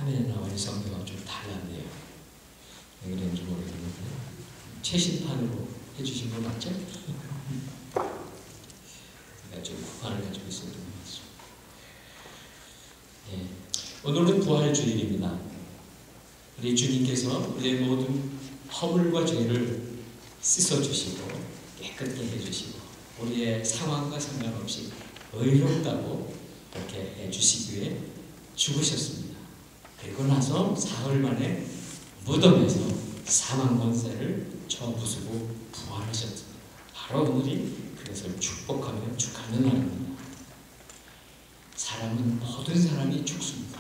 화면에 나와 있는 성경과 좀 달랐네요. 왜 그런지 모르겠는데 최신판으로 해주신 거 맞죠? 제가 좀 구판을 가지고 있었던 것 같습니다. 예. 오늘은 부활주일입니다. 우리 주님께서 우리의 모든 허물과 죄를 씻어주시고 깨끗게 해주시고 우리의 상황과 상관없이 의롭다고 이렇게 해주시기 위해 죽으셨습니다. 그리고 나서 사흘 만에 무덤에서 사망 권세를 쳐부수고 부활하셨습니다. 바로 오늘이 그것을 축복하며 축하하는 날입니다. 사람은 모든 사람이 죽습니다.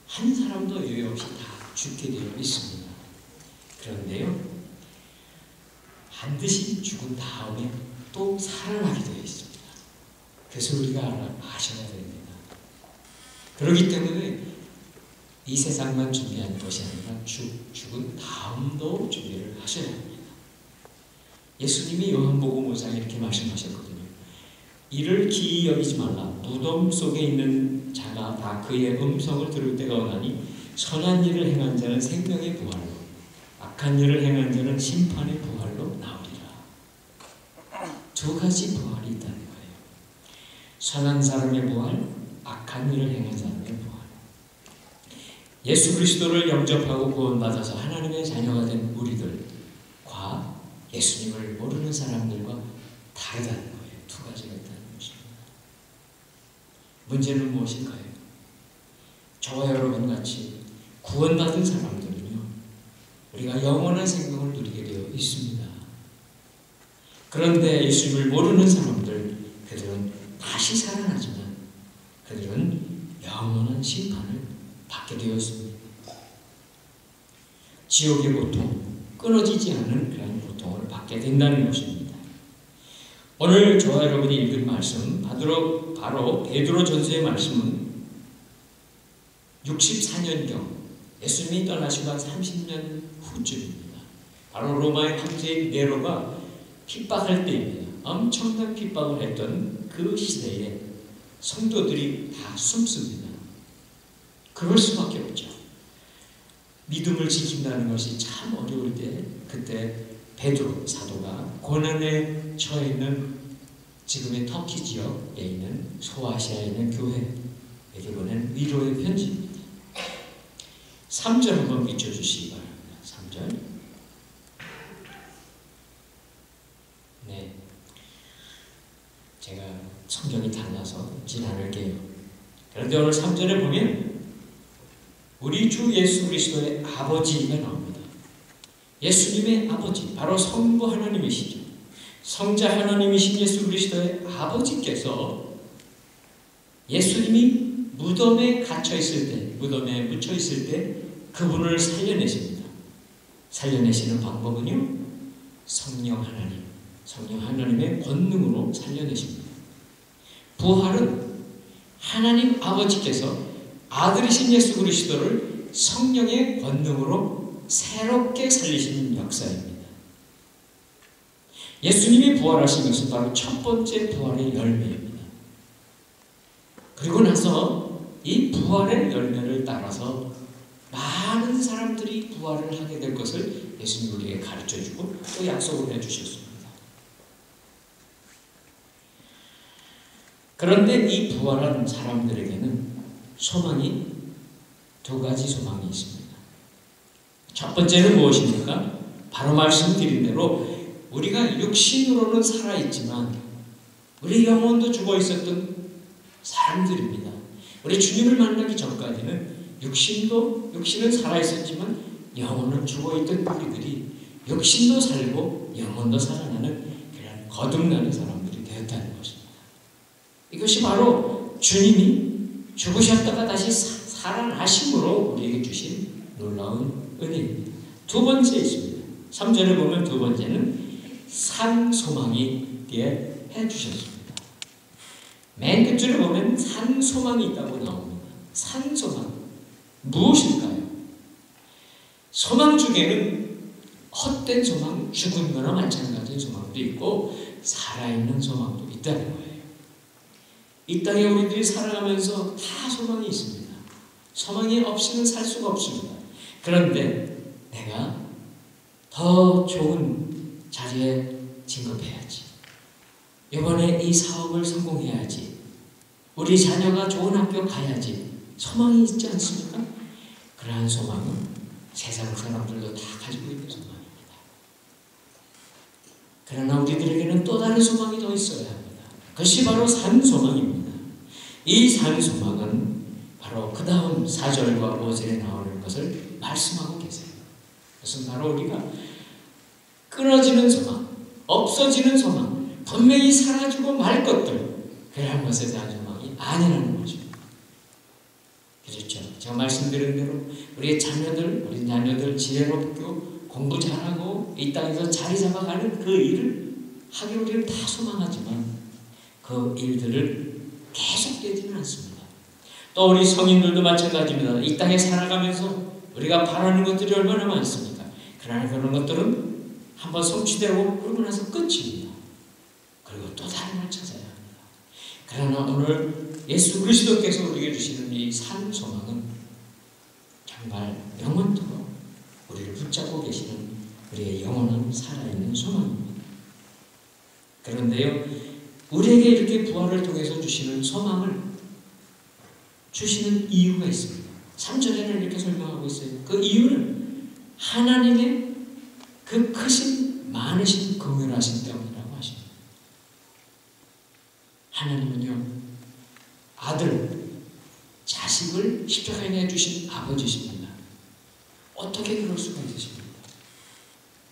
한 사람도 예외 없이 다 죽게 되어 있습니다. 그런데요, 반드시 죽은 다음에 또 살아나게 되어 있습니다. 그래서 우리가 아셔야 됩니다. 그렇기 때문에 이 세상만 준비한 것이 아니라 죽은 다음도 준비를 하셔야 합니다. 예수님이 요한복음 5장에 이렇게 말씀하셨거든요. 이를 기이 여기지 말라. 무덤 속에 있는 자가 다 그의 음성을 들을 때가 오나니 선한 일을 행한 자는 생명의 부활로, 악한 일을 행한 자는 심판의 부활로 나오리라. 두 가지 부활이 있다는 거예요. 선한 사람의 부활, 악한 일을 행한 사람의 부활. 예수 그리스도를 영접하고 구원받아서 하나님의 자녀가 된 우리들과 예수님을 모르는 사람들과 다르다는 거예요. 두 가지가 있다는 것입니다. 문제는 무엇일까요? 저와 여러분 같이 구원받은 사람들은요, 우리가 영원한 생명을 누리게 되어 있습니다. 그런데 예수님을 모르는 사람들, 그들은 다시 살아나지만 그들은 영원한 심판을 받게 되어 있습니다. 지옥의 고통, 끊어지지 않는 그런 고통을 받게 된다는 것입니다. 오늘 저와 여러분이 읽은 말씀, 바로 베드로전서의 말씀은 64년경 예수님이 떠나시고 한 30년 후쯤입니다. 바로 로마의 황제인 네로가 핍박할 때입니다. 엄청난 핍박을 했던 그 시대에 성도들이 다 숨습니다. 그럴 수밖에 없죠. 믿음을 지킨다는 것이 참 어려울 때 그때 베드로 사도가 고난에 처해 있는 지금의 터키 지역에 있는 소아시아에 있는 교회에게 보낸 위로의 편지입니다. 3절 한번 비춰주시기 바랍니다. 3절. 네, 제가 성경이 달라서 읽진 않을게요. 그런데 오늘 3절에 보면 우리 주 예수 그리스도의 아버지가 나옵니다. 예수님의 아버지, 바로 성부 하나님이시죠. 성자 하나님이신 예수 그리스도의 아버지께서 예수님이 무덤에 갇혀 있을 때, 무덤에 묻혀 있을 때 그분을 살려내십니다. 살려내시는 방법은요, 성령 하나님의 권능으로 살려내십니다. 부활은 하나님 아버지께서 아들이신 예수 그리스도를 성령의 권능으로 새롭게 살리시는 역사입니다. 예수님이 부활하신 것은 바로 첫 번째 부활의 열매입니다. 그리고 나서 이 부활의 열매를 따라서 많은 사람들이 부활을 하게 될 것을 예수님이 우리에게 가르쳐주고 또 약속을 해주셨습니다. 그런데 이 부활한 사람들에게는 소망이 두 가지 소망이 있습니다. 첫 번째는 무엇입니까? 바로 말씀드린 대로 우리가 육신으로는 살아있지만 우리 영혼도 죽어 있었던 사람들입니다. 우리 주님을 만나기 전까지는 육신은 살아있었지만 영혼은 죽어있던 우리들이 육신도 살고 영혼도 살아나는 그런 거듭나는 사람들이 되었다는 것입니다. 이것이 바로 주님이 죽으셨다가 다시 살아나심으로 우리에게 주신 놀라운 은혜입니다. 두 번째 있습니다. 3절에 보면 두 번째는 산 소망이 있게 해주셨습니다. 맨 끝줄에 보면 산 소망이 있다고 나옵니다. 산 소망. 무엇일까요? 소망 중에는 헛된 소망, 죽은 거나 마찬가지인 소망도 있고 살아있는 소망도 있다는 거예요. 이 땅에 우리들이 살아가면서 다 소망이 있습니다. 소망이 없이는 살 수가 없습니다. 그런데 내가 더 좋은 자리에 진급해야지. 이번에 이 사업을 성공해야지. 우리 자녀가 좋은 학교 가야지. 소망이 있지 않습니까? 그러한 소망은 세상 사람들도 다 가지고 있는 소망입니다. 그러나 우리들에게는 또 다른 소망이 더 있어야 합니다. 그것이 바로 산소망입니다. 이 산소망은 바로 그 다음 4절과 5절에 나오는 것을 말씀하고 계세요. 그것은 바로 우리가 끊어지는 소망, 없어지는 소망, 분명히 사라지고 말 것들, 그러한 것에 대한 소망이 아니라는 것입니다. 그렇죠? 제가 말씀드린 대로 우리의 자녀들, 우리 자녀들 지혜롭고 공부 잘하고 이 땅에서 자리 잡아가는 그 일을 하기를 우리는 다 소망하지만 그 일들을 계속되지는 않습니다. 또 우리 성인들도 마찬가지입니다. 이 땅에 살아가면서 우리가 바라는 것들이 얼마나 많습니까? 그러나 그런 것들은 한번 성취되고 그러고 나서 끝입니다. 그리고 또 다른 걸 찾아야 합니다. 그러나 오늘 예수 그리스도께서 우리에게 주시는 이 산 소망은 정말 영원토록 우리를 붙잡고 계시는 우리의 영원한 살아있는 소망입니다. 그런데요, 우리에게 이렇게 부활을 통해서 주시는 소망을 주시는 이유가 있습니다. 3절에는 이렇게 설명하고 있어요. 그 이유는 하나님의 그 크신 많으신 긍휼하신 때문이라고 하십니다. 하나님은요, 아들, 자식을 십자가에 내주신 아버지십니다. 어떻게 그럴 수가 있으십니까?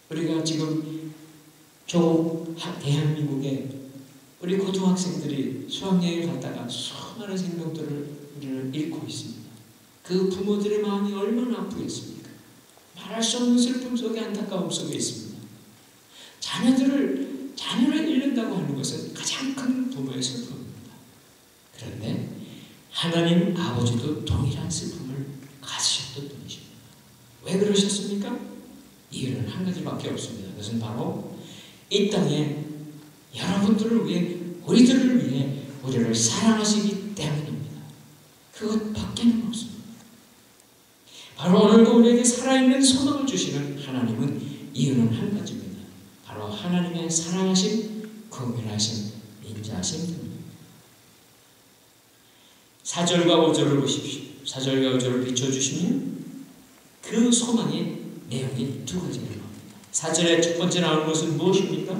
우리가 지금 대한민국에 우리 고등학생들이 수학여행을 갔다가 수많은 생명들을 우리는 잃고 있습니다. 그 부모들의 마음이 얼마나 아프겠습니까? 말할 수 없는 슬픔 속에 안타까움 속에 있습니다. 자녀를 잃는다고 하는 것은 가장 큰 부모의 슬픔입니다. 그런데 하나님 아버지도 동일한 슬픔을 가지셨던 분이십니다. 왜 그러셨습니까? 이유는 한 가지밖에 없습니다. 그것은 바로 이 땅에 여러분들을 위해, 우리들을 위해 우리를 사랑하시기 때문입니다. 그것밖에는 없습니다. 바로 오늘도 우리에게 살아있는 소망을 주시는 하나님은 이유는 한 가지입니다. 바로 하나님의 사랑하심, 긍휼하심, 인자하심 때문입니다. 4절과 5절을 보십시오. 4절과 5절을 비춰주시면 그 소망의 내용이 두 가지가 나옵니다. 4절에 첫 번째 나오는 것은 무엇입니까?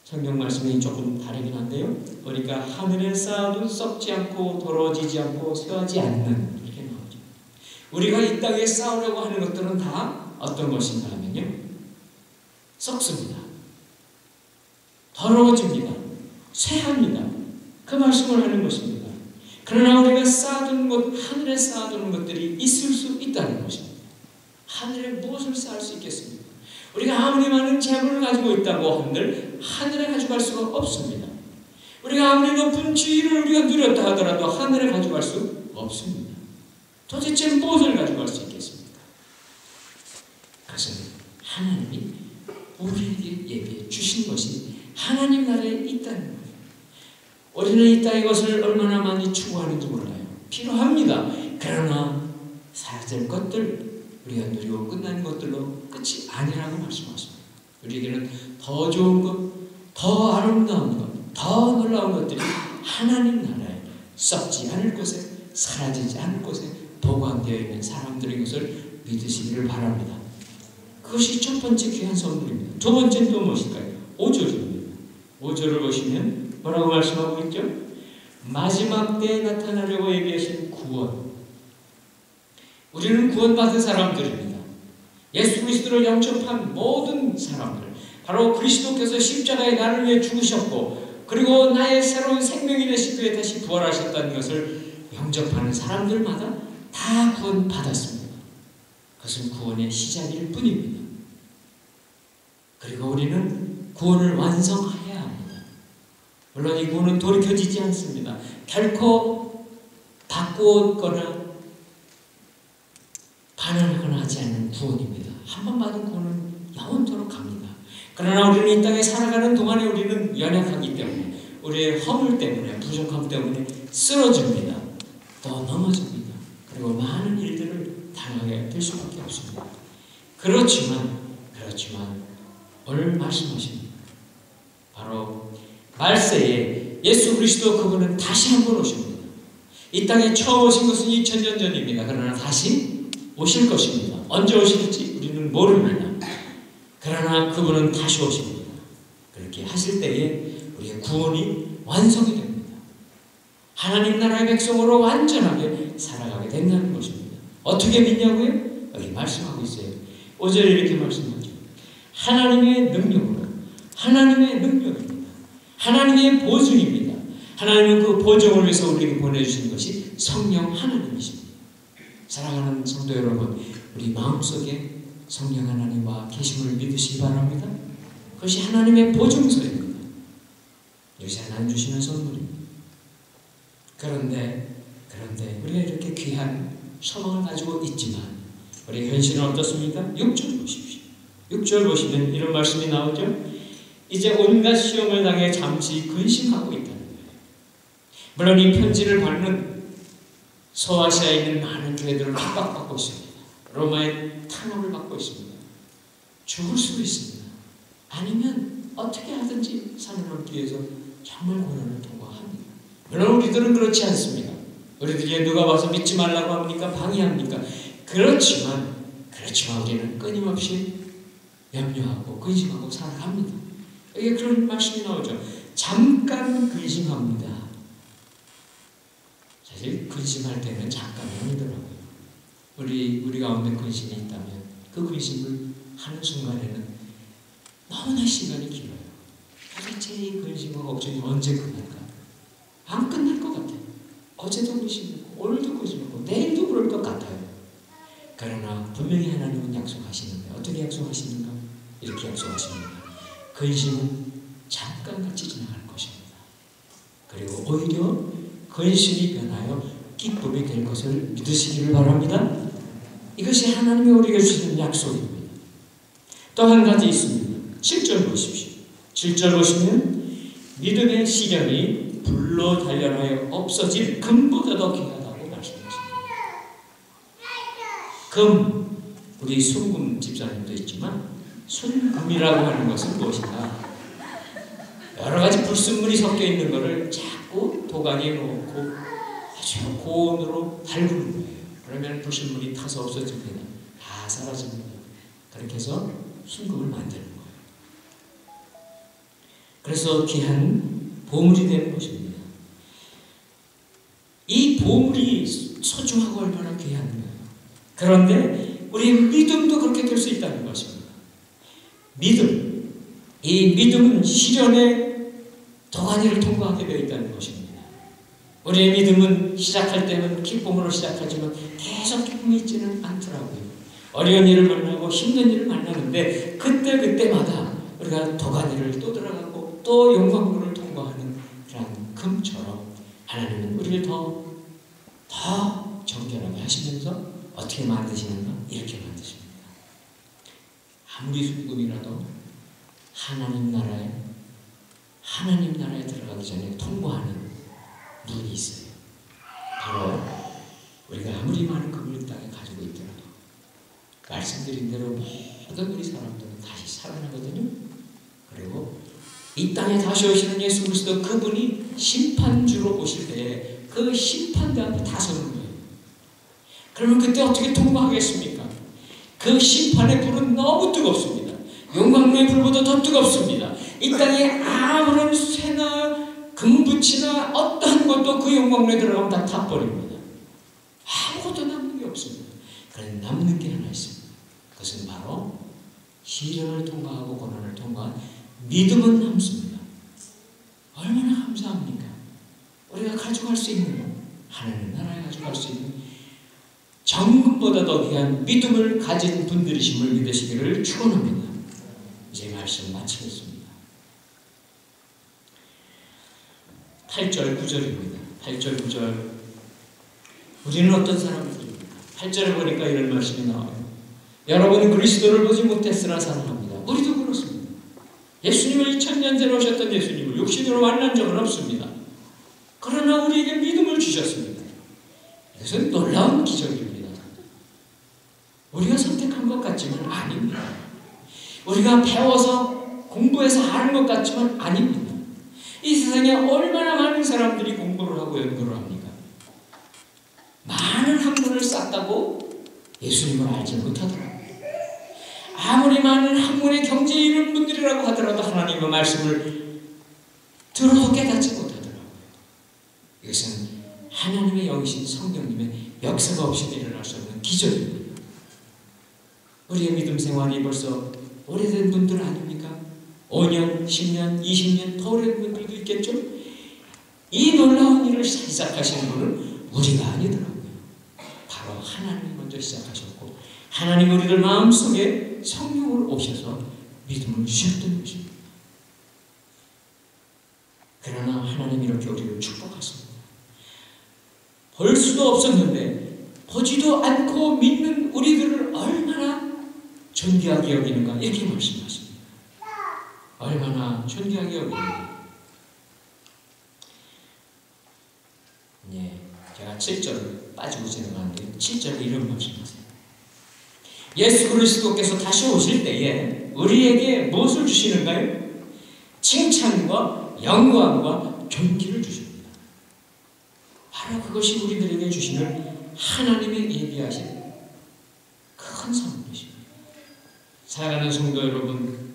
성경 말씀이 조금 다르긴 한데요. 그러니까 하늘에 쌓아도 썩지 않고 더러워지지 않고 쇠하지 않는, 이렇게 나오죠. 우리가 이 땅에 쌓으려고 하는 것들은 다 어떤 것인가 하면요, 썩습니다. 더러워집니다. 쇠합니다. 그 말씀을 하는 것입니다. 그러나 우리가 쌓아두는 것, 하늘에 쌓아두는 것들이 있을 수 있다는 것입니다. 하늘에 무엇을 쌓을 수 있겠습니까? 우리가 아무리 많은 재물을 가지고 있다고 한들 하늘에 가져갈 수가 없습니다. 우리가 아무리 높은 지위를 우리가 누렸다 하더라도 하늘에 가져갈 수 없습니다. 도대체 무엇을 가져갈 수 있겠습니까? 그것은 하나님이 우리에게 예비해 주신 것이 하나님 나라에 있다는 거예요. 우리는 이 땅의 것을 얼마나 많이 추구하는지 몰라요. 필요합니다. 그러나 사야 될 것들, 우리가 누리고 끝나는 것들로 끝이 아니라고 말씀하십니다. 우리에게는 더 좋은 것, 더 아름다운 것, 더 놀라운 것들이 하나님 나라에 썩지 않을 곳에, 사라지지 않을 곳에 보관되어 있는 사람들의 것을 믿으시기를 바랍니다. 그것이 첫 번째 귀한 선물입니다. 두 번째는 또 무엇일까요? 5절입니다. 5절을 보시면 뭐라고 말씀하고 있죠? 마지막 때에 나타나려고 얘기하신 구원. 우리는 구원받은 사람들입니다. 예수 그리스도를 영접한 모든 사람들, 바로 그리스도께서 십자가에 나를 위해 죽으셨고 그리고 나의 새로운 생명이 되시기 위해 다시 부활하셨다는 것을 영접하는 사람들마다 다 구원받았습니다. 그것은 구원의 시작일 뿐입니다. 그리고 우리는 구원을 완성해야 합니다. 물론 이 구원은 돌이켜지지 않습니다. 결코 바꾸거나 반환하거나 하지 않는 구원입니다. 한 번 받은 구원은 영원토록 갑니다. 그러나 우리는 이 땅에 살아가는 동안에 우리는 연약하기 때문에, 우리의 허물 때문에, 부족함 때문에 쓰러집니다. 또 넘어집니다. 그리고 많은 일들을 당하게 될 수밖에 없습니다. 그렇지만 오늘 말씀하십니다. 바로 말세에 예수 그리스도 그분은 다시 한번 오십니다. 이 땅에 처음 오신 것은 2000년 전입니다. 그러나 다시 오실 것입니다. 언제 오실지 우리는 모릅니다. 그러나 그분은 다시 오십니다. 그렇게 하실 때에 우리의 구원이 완성이 됩니다. 하나님 나라의 백성으로 완전하게 살아가게 된다는 것입니다. 어떻게 믿냐고요? 여기 말씀하고 있어요. 5절에 이렇게 말씀하죠. 하나님의 능력으로, 하나님의 능력입니다. 하나님의 보증입니다. 하나님은 그 보증을 위해서 우리에게 보내주신 것이 성령 하나님이십니다. 사랑하는 성도 여러분, 우리 마음속에 성령 하나님과 계심을 믿으시기 바랍니다. 그것이 하나님의 보증서입니다. 이것이 하나님 주시는 선물입니다. 그런데 우리가 이렇게 귀한 소망을 가지고 있지만 우리 현실은 어떻습니까? 6절 보십시오. 6절 보시면 이런 말씀이 나오죠. 이제 온갖 시험을 당해 잠시 근심하고 있다는 거예요. 물론 이 편지를 받는 소아시아에 있는 많은 교회들은 핍박받고 있습니다. 로마의 탄압을 받고 있습니다. 죽을 수도 있습니다. 아니면 어떻게 하든지 살아남기 위해서 정말 고난을 통과합니다. 물론 우리들은 그렇지 않습니다. 우리들이 누가 와서 믿지 말라고 합니까? 방해합니까? 그렇지만 우리는 끊임없이 염려하고 근심하고 살아갑니다. 여기 그런 말씀이 나오죠. 잠깐 근심합니다. 사실 근심할 때는 잠깐이 아니더라고요. 우리 가운데 근심이 있다면 그 근심을 하는 순간에는 너무나 시간이 길어요. 도대체 이 근심과 걱정이 언제 끝날까? 안 끝날 것 같아요. 어제도 근심했고 오늘도 근심했고 내일도 그럴 것 같아요. 그러나 분명히 하나님은 약속하시는데 어떻게 약속하시는가? 이렇게 약속하십니다. 근심은 잠깐같이 지나갈 것입니다. 그리고 오히려 근심이 변하여 기쁨이 될 것을 믿으시기를 바랍니다. 이것이 하나님이 우리에게 주시는 약속입니다. 또 한 가지 있습니다. 7절 보십시오. 7절 보시면 믿음의 시련이 불로 단련하여 없어질 금보다 더 귀하다고 말씀하십니다. 금, 우리 순금 집사님도 있지만 순금이라고 하는 것은 무엇인가? 여러 가지 불순물이 섞여 있는 것을 자꾸 도가니에 넣고 아주 고온으로 달구는 거예요. 그러면 불순물이 타서 없어집니다. 다 사라집니다. 그렇게 해서 순금을 만드는 거예요. 그래서 귀한 보물이 되는 것입니다. 이 보물이 소중하고 얼마나 귀한 거예요. 그런데 우리의 믿음도 그렇게 될 수 있다는 것입니다. 믿음, 이 믿음은 시련의 도가니를 통과하게 되어 있다는 것입니다. 우리의 믿음은 시작할 때는 기쁨으로 시작하지만 계속 기쁨이 있지는 않더라고요. 어려운 일을 만나고 힘든 일을 만나는데 그때마다 우리가 도가니를 또 들어가고 또 용광로를 통과하는 그런 금처럼 하나님은 우리를 더 정결하게 하시면서 어떻게 만드시는가? 이렇게 만드십니다. 아무리 순금이라도 하나님 나라에 들어가기 전에 통과하는 눈이 있어요. 바로 우리가 아무리 많은 금을 땅에 가지고 있더라도 말씀드린 대로 모든 우리 사람들은 다시 살아나거든요. 그리고 이 땅에 다시 오시는 예수 그리스도 그분이 심판주로 오실 때에 그 심판대 앞에 다 서는 거예요. 그러면 그때 어떻게 통과하겠습니까? 그 심판의 불은 너무 뜨겁습니다. 용광로의 불보다 더 뜨겁습니다. 이 땅에 아무런 쇠나 금붙이나 어떠한 것도 그 용광로에 들어가면 다 타버립니다. 아무것도 남는 게 없습니다. 그런데 남는 게 하나 있습니다. 그것은 바로 시련을 통과하고 고난을 통과한 믿음은 남습니다. 얼마나 감사합니까? 우리가 가져갈 수 있는 하나님 나라에 가져갈 수 있는 정금보다 더 귀한 믿음을 가진 분들이심을 믿으시기를 축원합니다. 이제 말씀 마치겠습니다. 8절 9절입니다. 8절 9절 우리는 어떤 사람들입니까? 8절에 보니까 이런 말씀이 나와요. 여러분은 그리스도를 보지 못했으나 사랑합니다. 우리도 그렇습니다. 예수님을 2000년 전에 오셨던 예수님을 육신으로 만난 적은 없습니다. 그러나 우리에게 믿음을 주셨습니다. 이것은 놀라운 기적입니다. 우리가 선택한 것 같지만 아닙니다. 우리가 배워서 공부해서 아는 것 같지만 아닙니다. 이 세상에 얼마나 많은 사람들이 공부를 하고 연구를 합니까? 많은 학문을 쌓다고 예수님을 알지 못하더라고요. 아무리 많은 학문의 경지에 이른 분들이라고 하더라도 하나님의 말씀을 들어도 깨닫지 못하더라고요. 이것은 하나님의 영이신 성령님의 역사가 없이는 일어날 수 없는 기적입니다. 우리의 믿음 생활이 벌써 오래된 분들 아닙니까? 5년, 10년, 20년 더 오래된 분들도 있겠죠? 이 놀라운 일을 시작하신 분은 우리가 아니더라고요. 바로 하나님이 먼저 시작하셨고 하나님 우리들 마음속에 성령을 오셔서 믿음을 주셨던 것입니다. 그러나 하나님이 이렇게 우리를 축복하십니다. 볼 수도 없었는데 보지도 않고 믿는 우리들을 얼마나 존귀하게 여기는가 이렇게 말씀하십니다. 얼마나 존귀하게 여기는가. 예, 제가 7절을 빠지고 지나가는데 7절에 이런 말씀하세요. 예수 그리스도께서 다시 오실 때에 우리에게 무엇을 주시는가요? 칭찬과 영광과 존귀를 주십니다. 바로 그것이 우리들에게 주시는 하나님의 예비하신 큰 선물이십니다. 사랑하는 성도 여러분,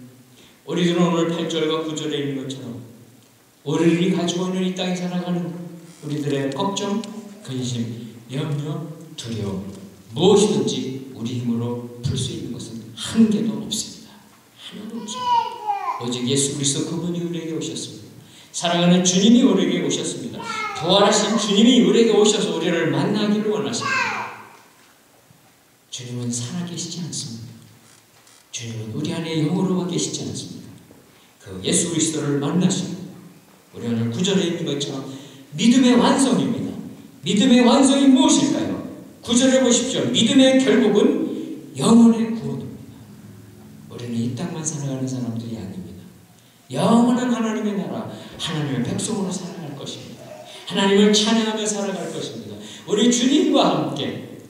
우리들은 오늘 8절과 9절에 있는 것처럼 우리들이 가지고 있는 이 땅에 살아가는 우리들의 걱정, 근심, 염려, 두려움 무엇이든지 우리 힘으로 풀 수 있는 것은 한 개도 없습니다. 하나도 없습니다. 오직 예수 그리스도 그분이 우리에게 오셨습니다. 사랑하는 주님이 우리에게 오셨습니다. 부활하신 주님이 우리에게 오셔서 우리를 만나기를 원하십니다. 주님은 살아계시지 않습니다. 주님은 우리 안에 영으로만 계시지 않습니다. 그 예수 그리스도를 만나시고 우리 오늘 9절에 있는 것처럼 믿음의 완성입니다. 믿음의 완성이 무엇일까요? 9절에 보십시오. 믿음의 결국은 영혼의 구원입니다. 우리는 이 땅만 살아가는 사람들이 아닙니다. 영원한 하나님의 나라, 하나님의 백성으로 살아갈 것입니다. 하나님을 찬양하며 살아갈 것입니다. 우리 주님과 함께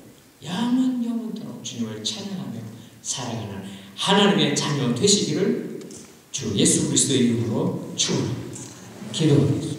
영원토록 주님을 찬양하며 살아가는 하나님의 자녀 되시기를 주 예수 그리스도의 이름으로 축원합니다. 기도하겠습니다.